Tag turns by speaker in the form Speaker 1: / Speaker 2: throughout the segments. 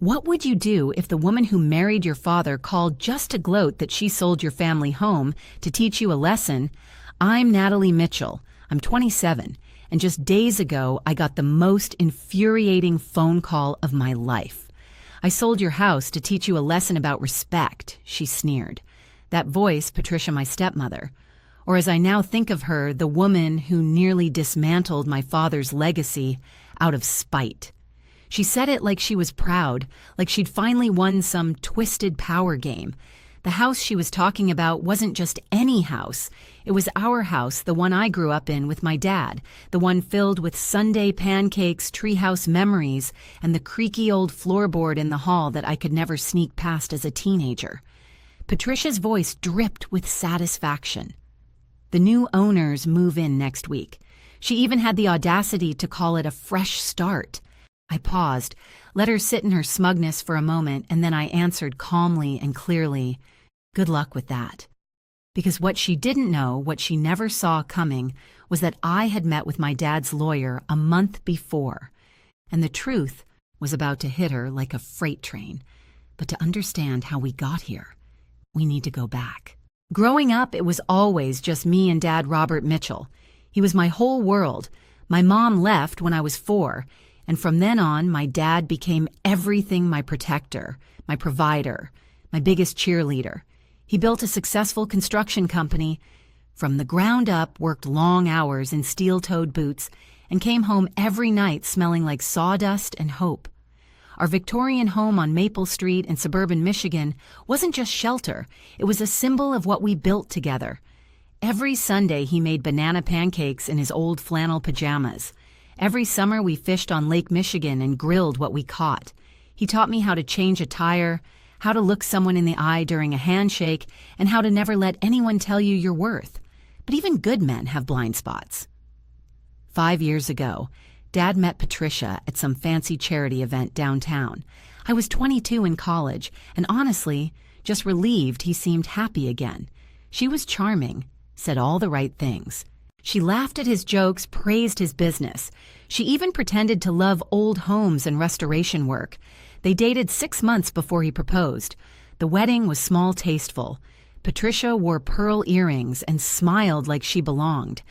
Speaker 1: What would you do if the woman who married your father called just to gloat that she sold your family home to teach you a lesson? I'm Natalie Mitchell. I'm 27, and just days ago I got the most infuriating phone call of my life. I sold your house to teach you a lesson about respect, she sneered. That voice, Patricia, my stepmother. Or as I now think of her, the woman who nearly dismantled my father's legacy out of spite. She said it like she was proud, like she'd finally won some twisted power game. The house she was talking about wasn't just any house. It was our house, the one I grew up in with my dad, the one filled with Sunday pancakes, treehouse memories, and the creaky old floorboard in the hall that I could never sneak past as a teenager. Patricia's voice dripped with satisfaction. The new owners move in next week. She even had the audacity to call it a fresh start. I paused, let her sit in her smugness for a moment, and then I answered calmly and clearly, "Good luck with that." Because what she didn't know, what she never saw coming, was that I had met with my dad's lawyer a month before, and the truth was about to hit her like a freight train. But to understand how we got here, we need to go back. Growing up, it was always just me and Dad Robert Mitchell. He was my whole world. My mom left when I was 4, and from then on, my dad became everything: my protector, my provider, my biggest cheerleader. He built a successful construction company, from the ground up, worked long hours in steel-toed boots, and came home every night smelling like sawdust and hope. Our Victorian home on Maple Street in suburban Michigan wasn't just shelter, it was a symbol of what we built together. Every Sunday he made banana pancakes in his old flannel pajamas. Every summer we fished on Lake Michigan and grilled what we caught. He taught me how to change a tire, how to look someone in the eye during a handshake, and how to never let anyone tell you your worth. But even good men have blind spots. 5 years ago, Dad met Patricia at some fancy charity event downtown. I was 22 in college, and honestly, just relieved he seemed happy again. She was charming, said all the right things. She laughed at his jokes, praised his business. She even pretended to love old homes and restoration work. They dated 6 months before he proposed. The wedding was small, tasteful. Patricia wore pearl earrings and smiled like she belonged.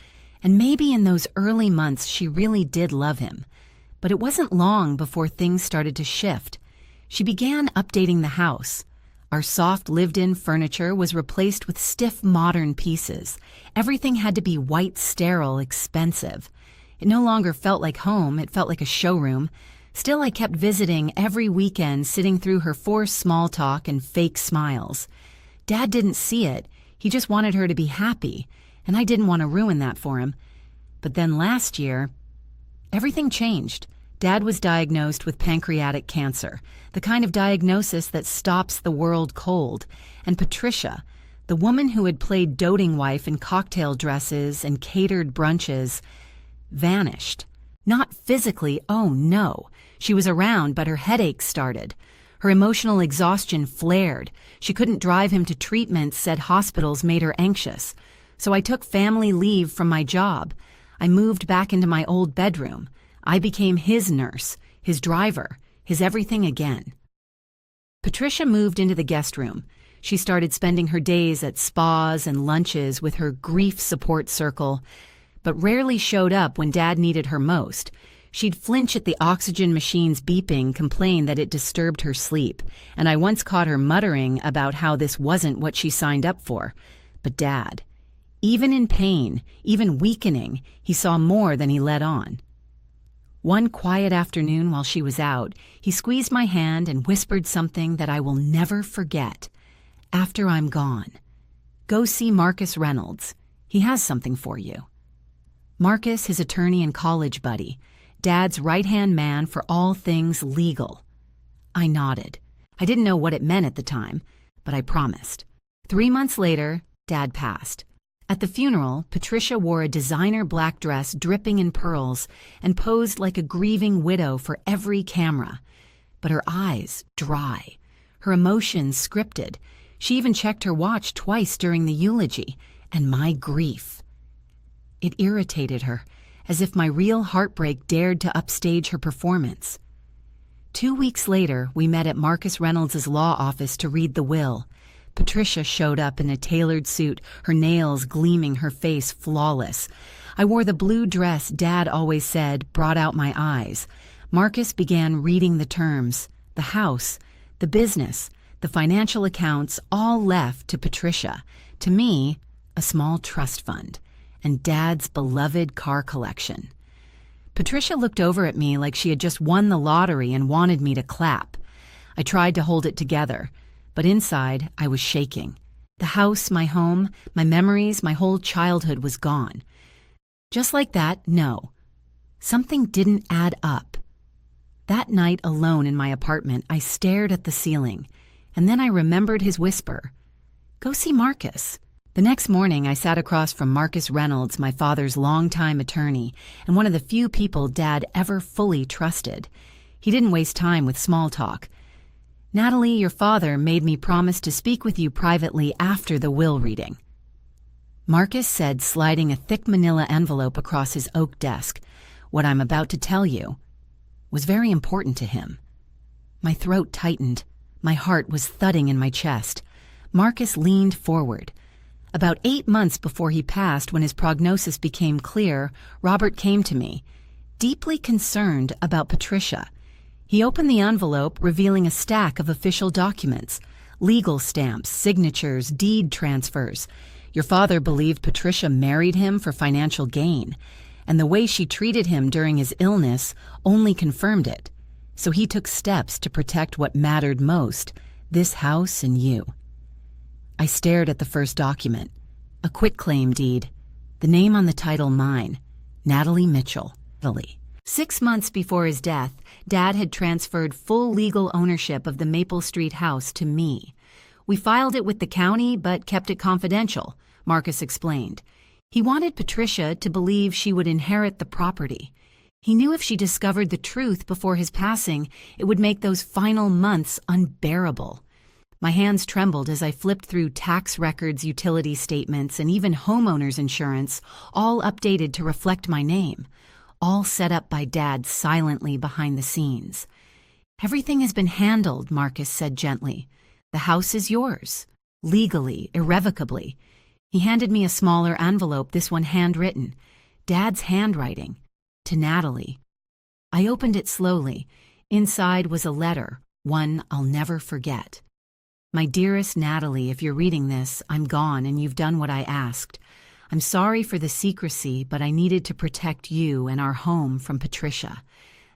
Speaker 1: And maybe in those early months she really did love him. But it wasn't long before things started to shift. She began updating the house. Our soft lived-in furniture was replaced with stiff modern pieces. Everything had to be white, sterile, expensive. It no longer felt like home, it felt like a showroom. Still, I kept visiting every weekend, sitting through her forced small talk and fake smiles. Dad didn't see it. He just wanted her to be happy, and I didn't want to ruin that for him. But then last year, everything changed. Dad was diagnosed with pancreatic cancer, the kind of diagnosis that stops the world cold. And Patricia, the woman who had played doting wife in cocktail dresses and catered brunches, vanished. Not physically, oh no. She was around, but her headaches started. Her emotional exhaustion flared. She couldn't drive him to treatments, said hospitals made her anxious. So I took family leave from my job. I moved back into my old bedroom. I became his nurse, his driver, his everything again. Patricia moved into the guest room. She started spending her days at spas and lunches with her grief support circle, but rarely showed up when Dad needed her most. She'd flinch at the oxygen machine's beeping, complain that it disturbed her sleep, and I once caught her muttering about how this wasn't what she signed up for. But Dad, even in pain, even weakening, he saw more than he let on. One quiet afternoon while she was out, he squeezed my hand and whispered something that I will never forget. "After I'm gone, go see Marcus Reynolds. He has something for you." Marcus, his attorney and college buddy, Dad's right-hand man for all things legal. I nodded. I didn't know what it meant at the time, but I promised. 3 months later, Dad passed. At the funeral, Patricia wore a designer black dress dripping in pearls and posed like a grieving widow for every camera. But her eyes dry, her emotions scripted. She even checked her watch twice during the eulogy, and my grief. It irritated her, as if my real heartbreak dared to upstage her performance. 2 weeks later, we met at Marcus Reynolds' law office to read the will. Patricia showed up in a tailored suit, her nails gleaming, her face flawless. I wore the blue dress Dad always said brought out my eyes. Marcus began reading the terms, the house, the business, the financial accounts, all left to Patricia. To me, a small trust fund, and Dad's beloved car collection. Patricia looked over at me like she had just won the lottery and wanted me to clap. I tried to hold it together, but inside I was shaking. The house, my home, my memories, my whole childhood was gone. Just like that, no. Something didn't add up. That night alone in my apartment, I stared at the ceiling, and then I remembered his whisper, "Go see Marcus." The next morning, I sat across from Marcus Reynolds, my father's longtime attorney, and one of the few people Dad ever fully trusted. He didn't waste time with small talk. "Natalie, your father made me promise to speak with you privately after the will reading," Marcus said, sliding a thick manila envelope across his oak desk. What I'm about to tell you was very important to him. My throat tightened. My heart was thudding in my chest. Marcus leaned forward. About 8 months before he passed, when his prognosis became clear, Robert came to me, deeply concerned about Patricia. He opened the envelope, revealing a stack of official documents, legal stamps, signatures, deed transfers. Your father believed Patricia married him for financial gain, and the way she treated him during his illness only confirmed it. So he took steps to protect what mattered most, this house and you. I stared at the first document, a quitclaim deed, the name on the title mine, Natalie Mitchell, Italy. 6 months before his death, Dad had transferred full legal ownership of the Maple Street house to me. We filed it with the county but kept it confidential, Marcus explained. He wanted Patricia to believe she would inherit the property. He knew if she discovered the truth before his passing, it would make those final months unbearable. My hands trembled as I flipped through tax records, utility statements, and even homeowner's insurance, all updated to reflect my name, all set up by Dad silently behind the scenes. "Everything has been handled," Marcus said gently. "The house is yours, legally, irrevocably." He handed me a smaller envelope, this one handwritten, Dad's handwriting, to Natalie. I opened it slowly. Inside was a letter, one I'll never forget. "My dearest Natalie, if you're reading this, I'm gone and you've done what I asked. I'm sorry for the secrecy, but I needed to protect you and our home from Patricia.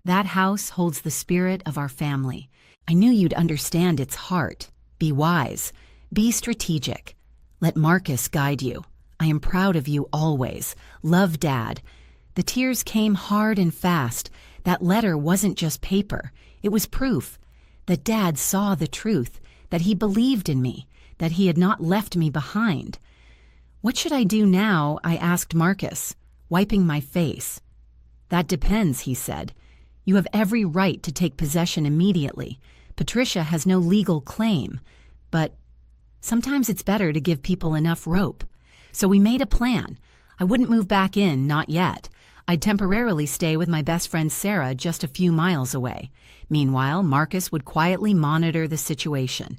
Speaker 1: That house holds the spirit of our family. I knew you'd understand its heart. Be wise. Be strategic. Let Marcus guide you. I am proud of you always. Love, Dad." The tears came hard and fast. That letter wasn't just paper. It was proof that Dad saw the truth, that he believed in me, that he had not left me behind. "What should I do now?" I asked Marcus, wiping my face. "That depends," he said. "You have every right to take possession immediately. Patricia has no legal claim, but sometimes it's better to give people enough rope." So we made a plan. I wouldn't move back in, not yet. I'd temporarily stay with my best friend Sarah just a few miles away. Meanwhile, Marcus would quietly monitor the situation.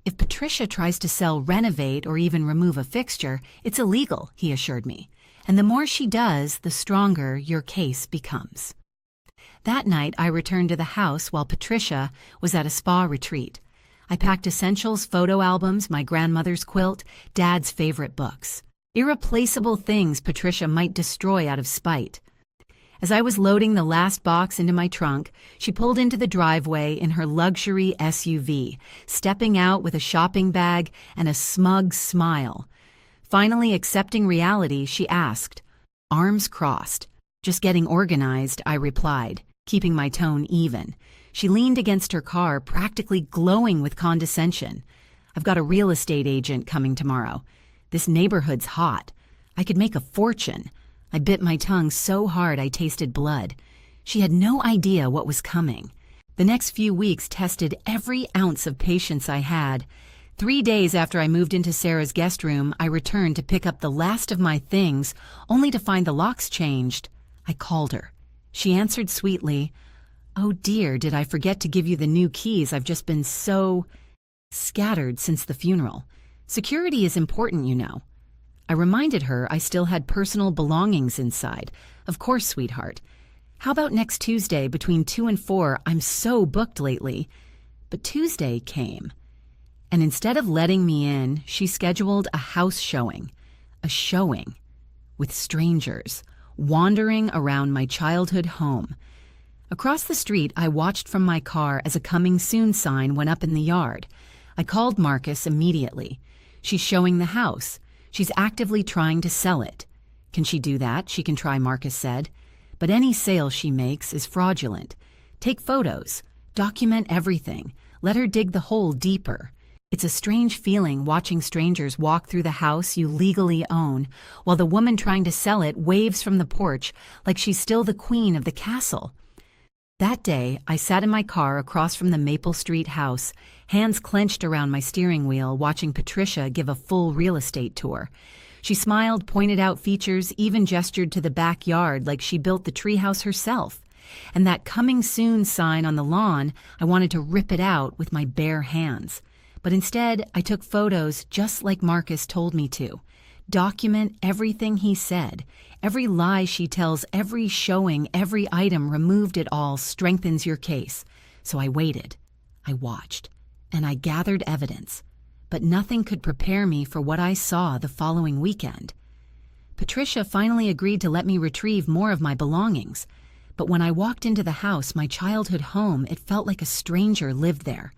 Speaker 1: "If Patricia tries to sell, renovate, or even remove a fixture, it's illegal," he assured me. "And the more she does, the stronger your case becomes." That night, I returned to the house while Patricia was at a spa retreat. I packed essentials, photo albums, my grandmother's quilt, Dad's favorite books. Irreplaceable things Patricia might destroy out of spite. As I was loading the last box into my trunk, she pulled into the driveway in her luxury SUV, stepping out with a shopping bag and a smug smile. Finally accepting reality, she asked, arms crossed. "Just getting organized," I replied, keeping my tone even. She leaned against her car, practically glowing with condescension. "I've got a real estate agent coming tomorrow. This neighborhood's hot. I could make a fortune." I bit my tongue so hard I tasted blood. She had no idea what was coming. The next few weeks tested every ounce of patience I had. 3 days after I moved into Sarah's guest room, I returned to pick up the last of my things, only to find the locks changed. I called her. She answered sweetly, Oh dear, did I forget to give you the new keys? I've just been so scattered since the funeral. Security is important, you know. I reminded her I still had personal belongings inside. Of course, sweetheart. How about next Tuesday between 2 and 4? I'm so booked lately. But Tuesday came, and instead of letting me in, she scheduled a house showing. A showing with strangers, wandering around my childhood home. Across the street, I watched from my car as a coming soon sign went up in the yard. I called Marcus immediately. She's showing the house. She's actively trying to sell it. Can she do that? She can try, Marcus said. But any sale she makes is fraudulent. Take photos. Document everything. Let her dig the hole deeper. It's a strange feeling watching strangers walk through the house you legally own, while the woman trying to sell it waves from the porch like she's still the queen of the castle. That day, I sat in my car across from the Maple Street house, hands clenched around my steering wheel, watching Patricia give a full real estate tour. She smiled, pointed out features, even gestured to the backyard like she built the treehouse herself. And that coming soon sign on the lawn, I wanted to rip it out with my bare hands. But instead, I took photos just like Marcus told me to. Document everything he said. Every lie she tells, every showing, every item removed it all strengthens your case. So I waited. I watched. And I gathered evidence. But nothing could prepare me for what I saw the following weekend. Patricia finally agreed to let me retrieve more of my belongings. But when I walked into the house, my childhood home, it felt like a stranger lived there.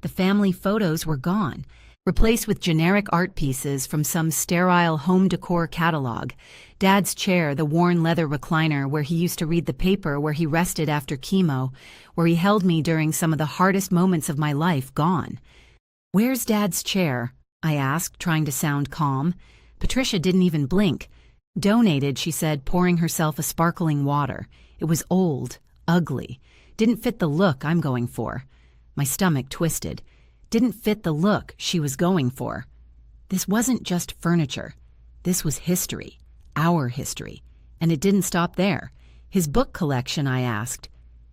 Speaker 1: The family photos were gone, replaced with generic art pieces from some sterile home decor catalog. Dad's chair, the worn leather recliner where he used to read the paper, where he rested after chemo, where he held me during some of the hardest moments of my life, gone. "Where's Dad's chair?" I asked, trying to sound calm. Patricia didn't even blink. "Donated," she said, pouring herself a sparkling water. It was old, ugly, didn't fit the look I'm going for. My stomach twisted. Didn't fit the look she was going for. This wasn't just furniture. This was history, our history. And it didn't stop there. "His book collection?" I asked.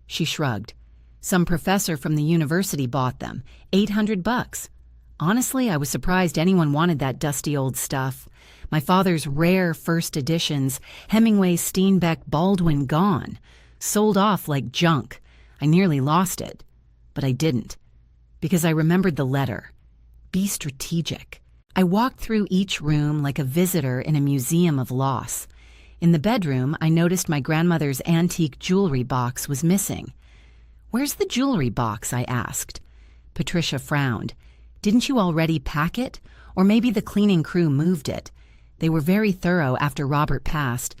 Speaker 1: She shrugged. "Some professor from the university bought them. $800. Honestly, I was surprised anyone wanted that dusty old stuff. My father's rare first editions, Hemingway, Steinbeck, Baldwin, gone. Sold off like junk. I nearly lost it. But I didn't. Because I remembered the letter. Be strategic. I walked through each room like a visitor in a museum of loss. In the bedroom, I noticed my grandmother's antique jewelry box was missing. "Where's the jewelry box?" I asked. Patricia frowned. "Didn't you already pack it? Or maybe the cleaning crew moved it. They were very thorough after Robert passed.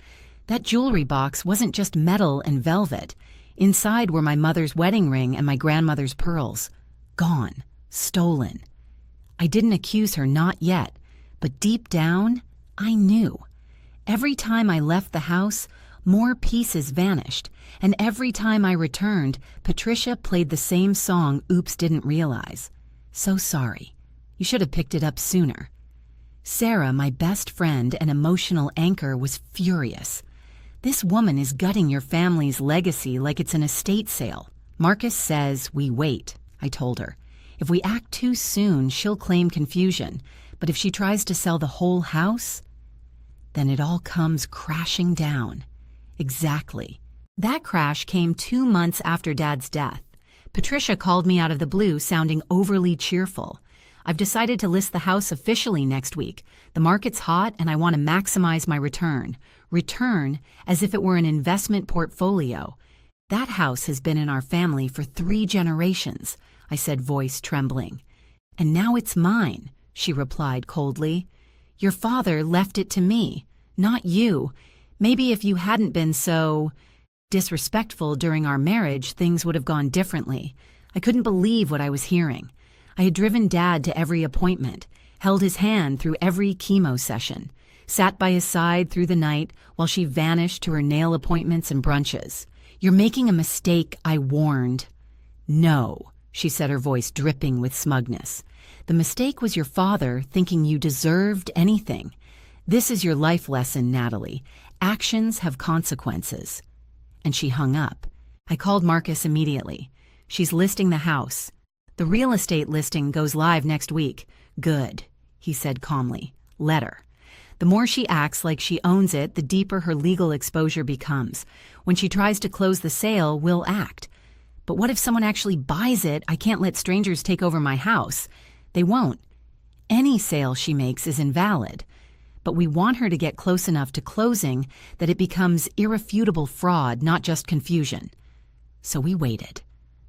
Speaker 1: That jewelry box wasn't just metal and velvet. Inside were my mother's wedding ring and my grandmother's pearls. Gone. Stolen. I didn't accuse her, not yet. But deep down, I knew. Every time I left the house, more pieces vanished. And every time I returned, Patricia played the same song Oops Didn't Realize. So sorry. You should have picked it up sooner. Sarah, my best friend and emotional anchor, was furious. "This woman is gutting your family's legacy like it's an estate sale." "Marcus says we wait," I told her. "If we act too soon, she'll claim confusion. But if she tries to sell the whole house, then it all comes crashing down." Exactly. That crash came 2 months after Dad's death. Patricia called me out of the blue, sounding overly cheerful. "I've decided to list the house officially next week. The market's hot and I want to maximize my return. Return as if it were an investment portfolio. That house has been in our family for 3 generations, I said, voice trembling. "And now it's mine," she replied coldly. "Your father left it to me, not you. Maybe if you hadn't been so disrespectful during our marriage, things would have gone differently." I couldn't believe what I was hearing. I had driven Dad to every appointment, held his hand through every chemo session, sat by his side through the night while she vanished to her nail appointments and brunches. "You're making a mistake," I warned. "No," she said, her voice dripping with smugness. "The mistake was your father thinking you deserved anything. This is your life lesson, Natalie. Actions have consequences." And she hung up. I called Marcus immediately. She's listing the house. The real estate listing goes live next week. Good, he said calmly. Let her. The more she acts like she owns it, the deeper her legal exposure becomes. When she tries to close the sale, we'll act. But what if someone actually buys it? I can't let strangers take over my house. They won't. Any sale she makes is invalid. But we want her to get close enough to closing that it becomes irrefutable fraud, not just confusion. So we waited.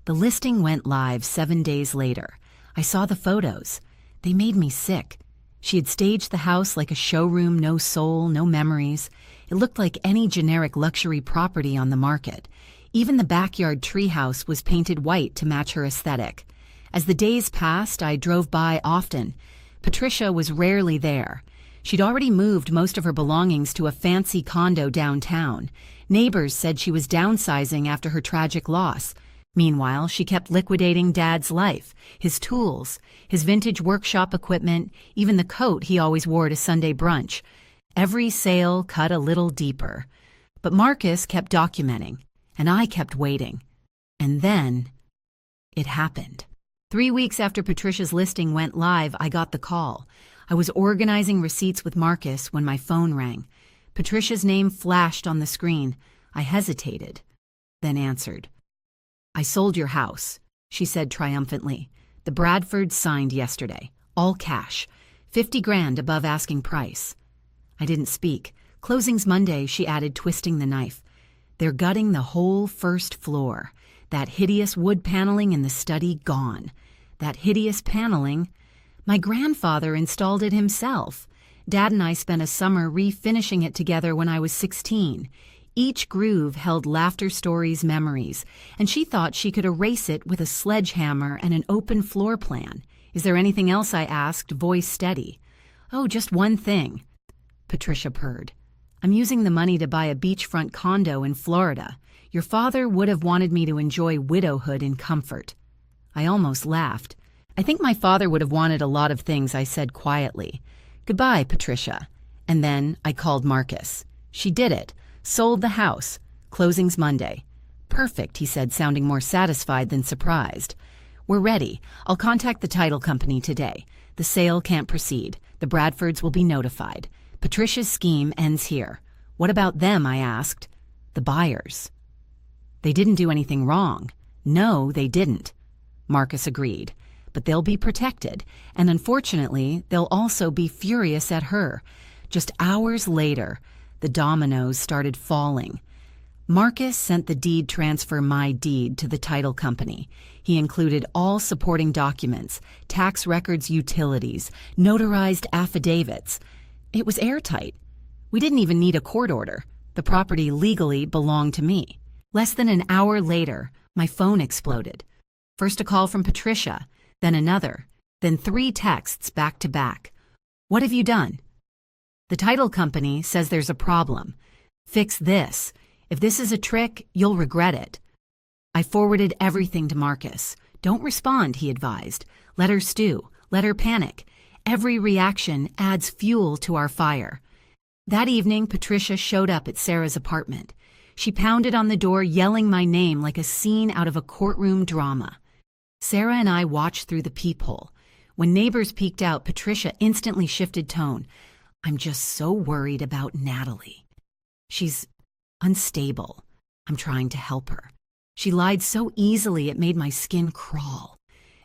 Speaker 1: The listing went live 7 days later. I saw the photos. They made me sick. She had staged the house like a showroom, no soul, no memories. It looked like any generic luxury property on the market. Even the backyard treehouse was painted white to match her aesthetic. As the days passed, I drove by often. Patricia was rarely there. She'd already moved most of her belongings to a fancy condo downtown. Neighbors said she was downsizing after her tragic loss. Meanwhile, she kept liquidating Dad's life, his tools, his vintage workshop equipment, even the coat he always wore to Sunday brunch. Every sale cut a little deeper. But Marcus kept documenting, and I kept waiting. And then, it happened. 3 weeks after Patricia's listing went live, I got the call. I was organizing receipts with Marcus when my phone rang. Patricia's name flashed on the screen. I hesitated, then answered. I sold your house, she said triumphantly. The Bradfords signed yesterday. All cash. 50 grand above asking price. I didn't speak. Closing's Monday, she added, twisting the knife. They're gutting the whole first floor. That hideous wood paneling in the study gone. That hideous paneling. My grandfather installed it himself. Dad and I spent a summer refinishing it together when I was 16. Each groove held Laughter Stories memories, and she thought she could erase it with a sledgehammer and an open floor plan. Is there anything else? I asked, voice steady. Oh, just one thing. Patricia purred. I'm using the money to buy a beachfront condo in Florida. Your father would have wanted me to enjoy widowhood in comfort. I almost laughed. I think my father would have wanted a lot of things, I said quietly. Goodbye, Patricia. And then I called Marcus. She did it. Sold the house. Closing's Monday. Perfect, he said, sounding more satisfied than surprised. We're ready. I'll contact the title company today. The sale can't proceed. The Bradfords will be notified. Patricia's scheme ends here. What about them? I asked. The buyers. They didn't do anything wrong. No, they didn't. Marcus agreed. But they'll be protected, and unfortunately, they'll also be furious at her. Just hours later, the dominoes started falling. Marcus sent the deed transfer My Deed to the title company. He included all supporting documents, tax records, utilities, notarized affidavits. It was airtight. We didn't even need a court order. The property legally belonged to me. Less than an hour later, my phone exploded. First a call from Patricia, then another, then 3 texts back to back. What have you done? The title company says there's a problem. Fix this. If this is a trick, you'll regret it. I forwarded everything to Marcus. Don't respond, he advised. Let her stew. Let her panic. Every reaction adds fuel to our fire. That evening, Patricia showed up at Sarah's apartment. She pounded on the door, yelling my name like a scene out of a courtroom drama. Sarah and I watched through the peephole. When neighbors peeked out, Patricia instantly shifted tone. I'm just so worried about Natalie. She's unstable. I'm trying to help her. She lied so easily it made my skin crawl.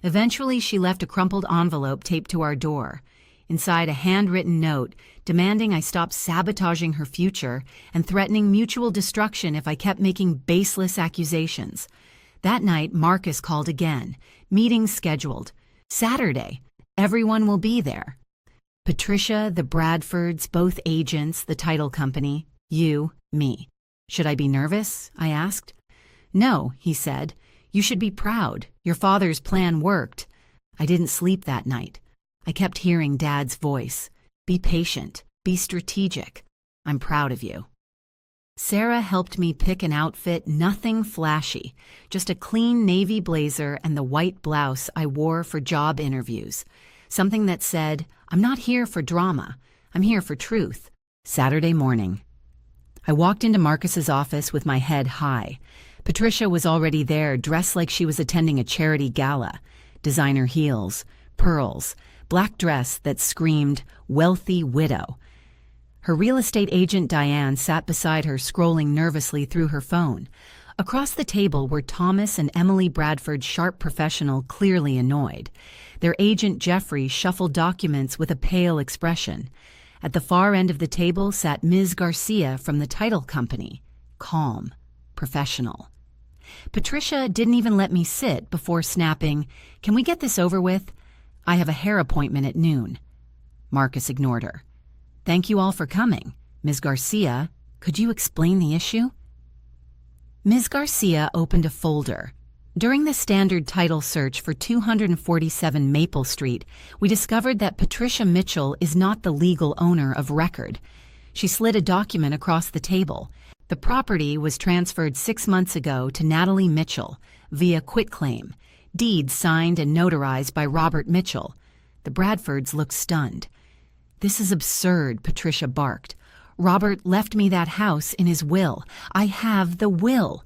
Speaker 1: Eventually, she left a crumpled envelope taped to our door. Inside, a handwritten note demanding I stop sabotaging her future and threatening mutual destruction if I kept making baseless accusations. That night, Marcus called again. Meetings scheduled. Saturday. Everyone will be there. Patricia, the Bradfords, both agents, the title company, you, me. Should I be nervous? I asked. No, he said. You should be proud. Your father's plan worked. I didn't sleep that night. I kept hearing Dad's voice. Be patient. Be strategic. I'm proud of you. Sarah helped me pick an outfit, nothing flashy, just a clean navy blazer and the white blouse I wore for job interviews. Something that said, I'm not here for drama. I'm here for truth. Saturday morning. I walked into Marcus's office with my head high. Patricia was already there, dressed like she was attending a charity gala. Designer heels, pearls, black dress that screamed, "wealthy widow." Her real estate agent Diane sat beside her, scrolling nervously through her phone. Across the table were Thomas and Emily Bradford, sharp professional, clearly annoyed. Their agent Jeffrey shuffled documents with a pale expression. At the far end of the table sat Ms. Garcia from the title company, calm, professional. Patricia didn't even let me sit before snapping, "Can we get this over with? I have a hair appointment at noon." Marcus ignored her. "Thank you all for coming. Ms. Garcia, could you explain the issue?" Ms. Garcia opened a folder. During the standard title search for 247 Maple Street, we discovered that Patricia Mitchell is not the legal owner of record. She slid a document across the table. The property was transferred 6 months ago to Natalie Mitchell via quitclaim, deed signed and notarized by Robert Mitchell. The Bradfords looked stunned. "This is absurd," Patricia barked. "Robert left me that house in his will. I have the will."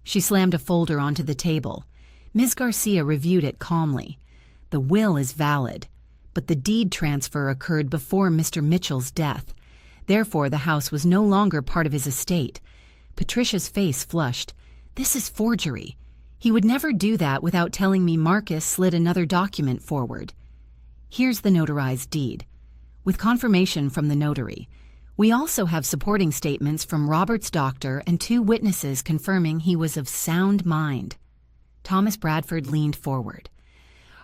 Speaker 1: She slammed a folder onto the table. Ms. Garcia reviewed it calmly. "The will is valid, but the deed transfer occurred before Mr. Mitchell's death. Therefore, the house was no longer part of his estate." Patricia's face flushed. "This is forgery. He would never do that without telling me." Marcus slid another document forward. "Here's the notarized deed, with confirmation from the notary. We also have supporting statements from Robert's doctor and 2 witnesses confirming he was of sound mind." Thomas Bradford leaned forward.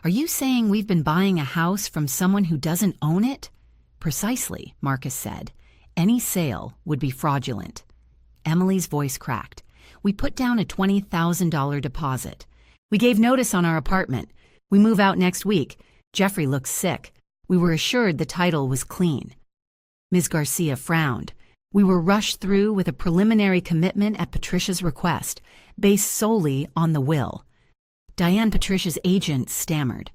Speaker 1: "Are you saying we've been buying a house from someone who doesn't own it?" "Precisely," Marcus said. "Any sale would be fraudulent." Emily's voice cracked. "We put down a $20,000 deposit. We gave notice on our apartment. We move out next week. Jeffrey looks sick. We were assured the title was clean." Ms. Garcia frowned. "We were rushed through with a preliminary commitment at Patricia's request, based solely on the will." Diane, Patricia's agent, stammered.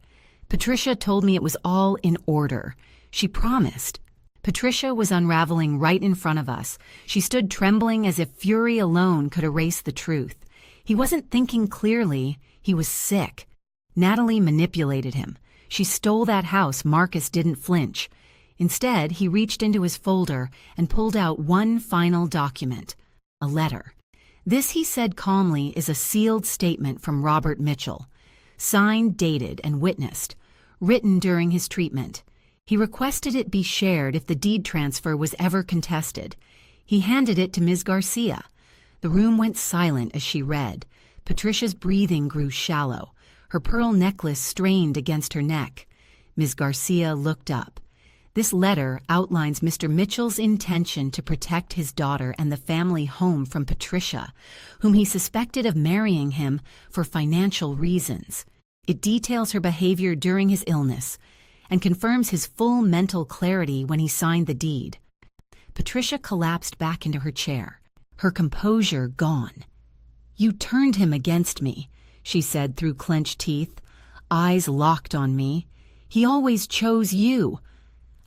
Speaker 1: "Patricia told me it was all in order. She promised." Patricia was unraveling right in front of us. She stood trembling as if fury alone could erase the truth. He wasn't thinking clearly. He was sick. Natalie manipulated him. She stole that house. Marcus didn't flinch. Instead, he reached into his folder and pulled out one final document, a letter. "This," he said calmly, "is a sealed statement from Robert Mitchell, signed, dated, and witnessed, written during his treatment. He requested it be shared if the deed transfer was ever contested." He handed it to Ms. Garcia. The room went silent as she read. Patricia's breathing grew shallow. Her pearl necklace strained against her neck. Ms. Garcia looked up. "This letter outlines Mr. Mitchell's intention to protect his daughter and the family home from Patricia, whom he suspected of marrying him for financial reasons. It details her behavior during his illness and confirms his full mental clarity when he signed the deed." Patricia collapsed back into her chair, her composure gone. "You turned him against me," she said through clenched teeth, eyes locked on me. "He always chose you."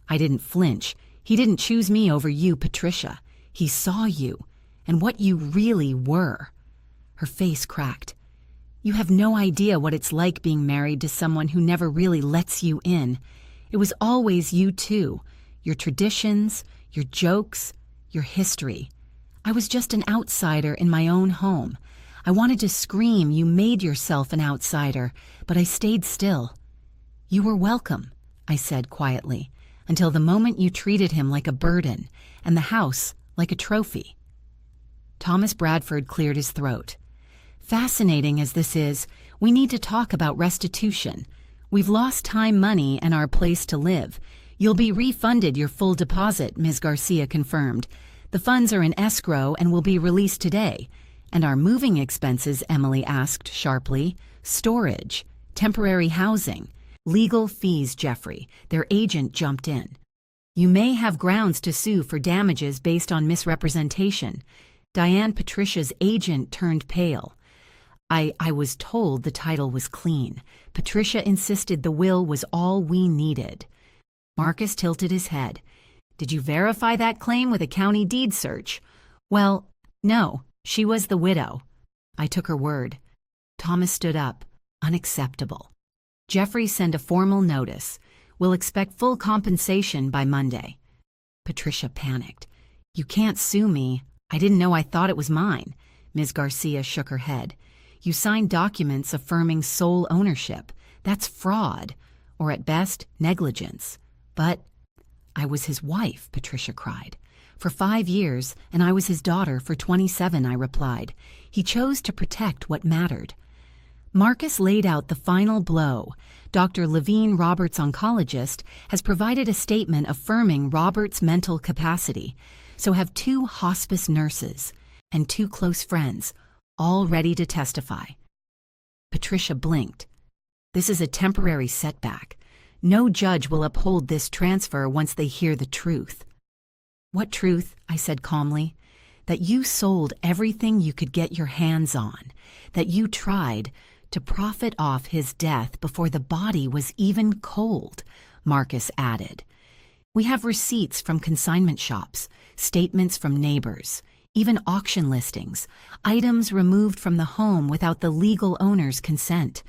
Speaker 1: I didn't flinch. "He didn't choose me over you, Patricia. He saw you, and what you really were." Her face cracked. "You have no idea what it's like being married to someone who never really lets you in. It was always you two, your traditions, your jokes, your history. I was just an outsider in my own home. I wanted to scream, 'You made yourself an outsider,' but I stayed still." "You were welcome," I said quietly, "until the moment you treated him like a burden and the house like a trophy." Thomas Bradford cleared his throat. "Fascinating as this is, we need to talk about restitution. We've lost time, money, and our place to live. You'll be refunded your full deposit," Ms. Garcia confirmed. "The funds are in escrow and will be released today." "And our moving expenses?" Emily asked sharply. "Storage, temporary housing, legal fees." Jeffrey, their agent, jumped in. "You may have grounds to sue for damages based on misrepresentation." Diane, Patricia's agent, turned pale. I was told the title was clean. Patricia insisted the will was all we needed." Marcus tilted his head. "Did you verify that claim with a county deed search?" "Well, no. She was the widow." I took her word. Thomas stood up. Unacceptable. Jeffrey, send a formal notice. We'll expect full compensation by Monday. Patricia panicked. You can't sue me. I didn't know. I thought it was mine. Ms. Garcia shook her head. You signed documents affirming sole ownership. That's fraud, or at best, negligence. But I was his wife, Patricia cried. For 5 years, and I was his daughter for 27, I replied. He chose to protect what mattered. Marcus laid out the final blow. Dr. Levine, Robert's oncologist, has provided a statement affirming Robert's mental capacity. So have 2 hospice nurses and 2 close friends, all ready to testify. Patricia blinked. This is a temporary setback. No judge will uphold this transfer once they hear the truth. What truth? I said calmly. That you sold everything you could get your hands on, that you tried to profit off his death before the body was even cold, Marcus added. We have receipts from consignment shops, statements from neighbors, even auction listings, items removed from the home without the legal owner's consent.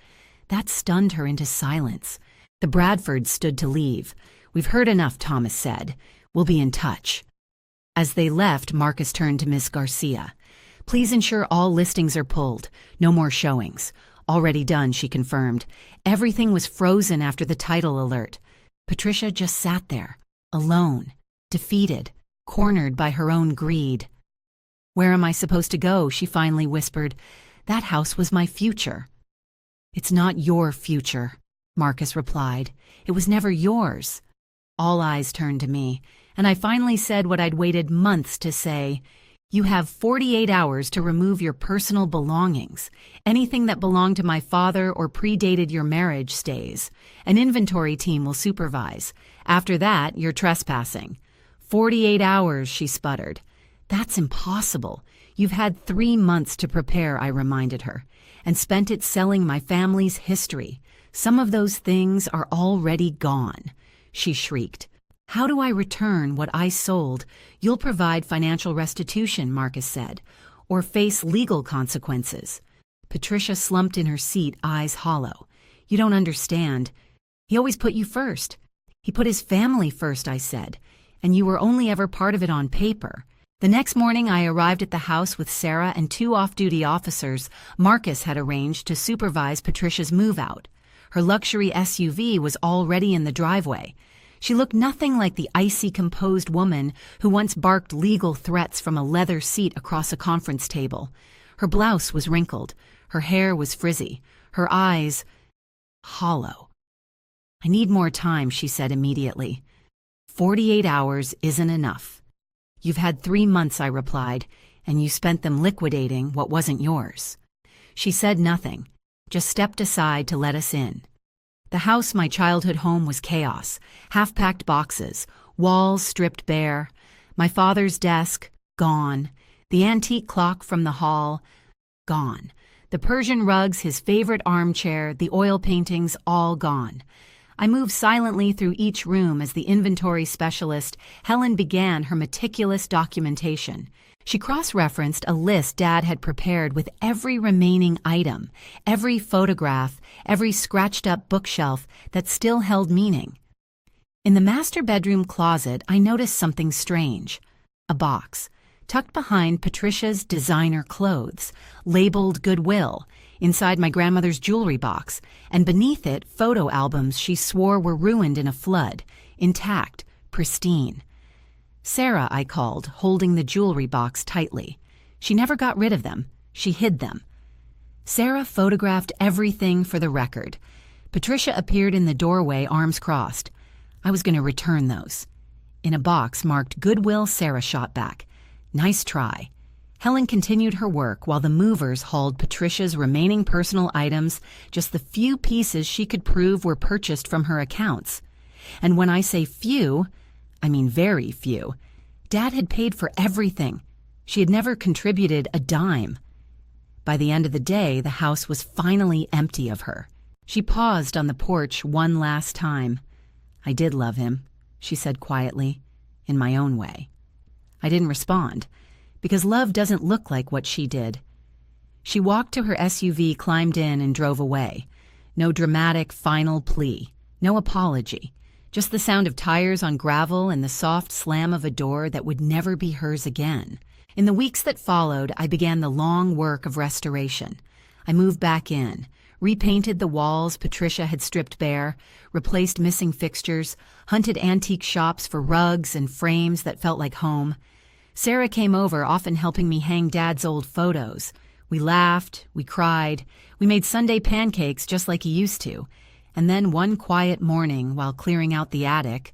Speaker 1: That stunned her into silence. The Bradfords stood to leave. We've heard enough, Thomas said. We'll be in touch. As they left, Marcus turned to Miss Garcia. Please ensure all listings are pulled. No more showings. Already done, she confirmed. Everything was frozen after the title alert. Patricia just sat there, alone, defeated, cornered by her own greed. Where am I supposed to go? She finally whispered. That house was my future. It's not your future, Marcus replied. It was never yours. All eyes turned to me, and I finally said what I'd waited months to say. You have 48 hours to remove your personal belongings. Anything that belonged to my father or predated your marriage stays. An inventory team will supervise. After that, you're trespassing. 48 hours, she sputtered. That's impossible. You've had 3 months to prepare, I reminded her, and spent it selling my family's history. Some of those things are already gone. She shrieked. How do I return what I sold? You'll provide financial restitution, Marcus said, or face legal consequences. Patricia slumped in her seat, eyes hollow. You don't understand. He always put you first. He put his family first, I said, and you were only ever part of it on paper. The next morning, I arrived at the house with Sarah and 2 off-duty officers Marcus had arranged to supervise Patricia's move-out. Her luxury SUV was already in the driveway. She looked nothing like the icy, composed woman who once barked legal threats from a leather seat across a conference table. Her blouse was wrinkled. Her hair was frizzy. Her eyes hollow. I need more time, she said immediately. 48 hours isn't enough. You've had 3 months, I replied, and you spent them liquidating what wasn't yours. She said nothing, just stepped aside to let us in. The house, my childhood home, was chaos. Half-packed boxes, walls stripped bare. My father's desk, gone. The antique clock from the hall, gone. The Persian rugs, his favorite armchair, the oil paintings, all gone. I moved silently through each room as the inventory specialist, Helen, began her meticulous documentation. She cross-referenced a list Dad had prepared with every remaining item, every photograph, every scratched-up bookshelf that still held meaning. In the master bedroom closet, I noticed something strange. A box, tucked behind Patricia's designer clothes, labeled Goodwill, inside my grandmother's jewelry box, and beneath it, photo albums she swore were ruined in a flood, intact, pristine. Sarah, I called, holding the jewelry box tightly. She never got rid of them. She hid them. Sarah photographed everything for the record. Patricia appeared in the doorway, arms crossed. I was going to return those. In a box marked Goodwill, Sarah shot back. Nice try. Helen continued her work while the movers hauled Patricia's remaining personal items, just the few pieces she could prove were purchased from her accounts. And when I say few, I mean very few. Dad had paid for everything. She had never contributed a dime. By the end of the day, the house was finally empty of her. She paused on the porch one last time. I did love him, she said quietly, in my own way. I didn't respond, because love doesn't look like what she did. She walked to her SUV, climbed in, and drove away. No dramatic final plea, no apology, just the sound of tires on gravel and the soft slam of a door that would never be hers again. In the weeks that followed, I began the long work of restoration. I moved back in, repainted the walls Patricia had stripped bare, replaced missing fixtures, hunted antique shops for rugs and frames that felt like home. Sarah came over, often helping me hang Dad's old photos. We laughed, we cried, we made Sunday pancakes just like he used to. And then one quiet morning, while clearing out the attic,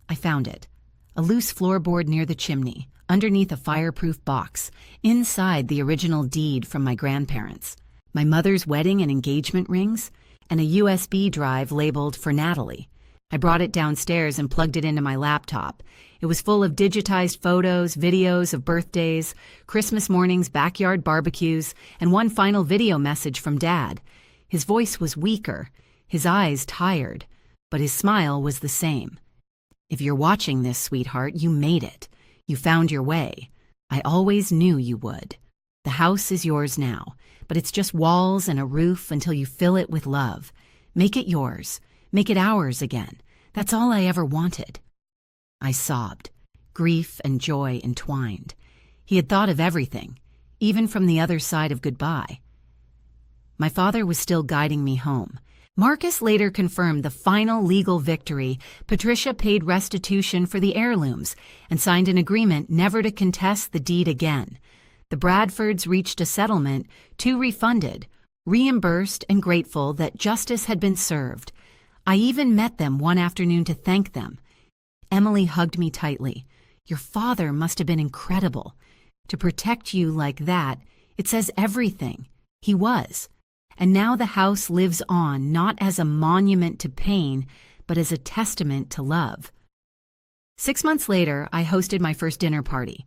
Speaker 1: I found it. A loose floorboard near the chimney, underneath a fireproof box, inside the original deed from my grandparents. My mother's wedding and engagement rings, and a USB drive labeled for Natalie. I brought it downstairs and plugged it into my laptop. It was full of digitized photos, videos of birthdays, Christmas mornings, backyard barbecues, and one final video message from Dad. His voice was weaker, his eyes tired, but his smile was the same. "If you're watching this, sweetheart, you made it. You found your way. I always knew you would. The house is yours now, but it's just walls and a roof until you fill it with love. Make it yours. Make it ours again. That's all I ever wanted." I sobbed, grief and joy entwined. He had thought of everything, even from the other side of goodbye. My father was still guiding me home. Marcus later confirmed the final legal victory. Patricia paid restitution for the heirlooms and signed an agreement never to contest the deed again. The Bradfords reached a settlement, too refunded, reimbursed and grateful that justice had been served. I even met them one afternoon to thank them. Emily hugged me tightly. "Your father must have been incredible. To protect you like that, it says everything." He was. And now the house lives on, not as a monument to pain, but as a testament to love. 6 months later, I hosted my first dinner party.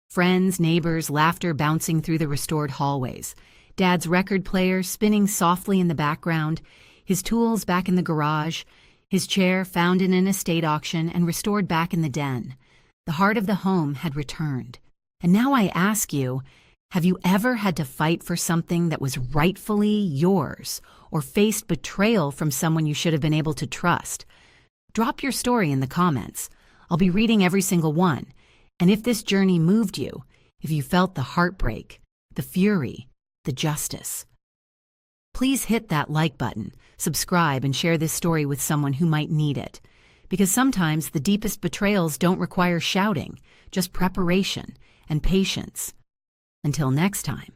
Speaker 1: Friends, neighbors, laughter bouncing through the restored hallways. Dad's record player spinning softly in the background, his tools back in the garage, his chair found in an estate auction and restored back in the den. The heart of the home had returned. And now I ask you, have you ever had to fight for something that was rightfully yours, or faced betrayal from someone you should have been able to trust? Drop your story in the comments. I'll be reading every single one. And if this journey moved you, if you felt the heartbreak, the fury, the justice, please hit that like button, subscribe, and share this story with someone who might need it. Because sometimes the deepest betrayals don't require shouting, just preparation and patience. Until next time.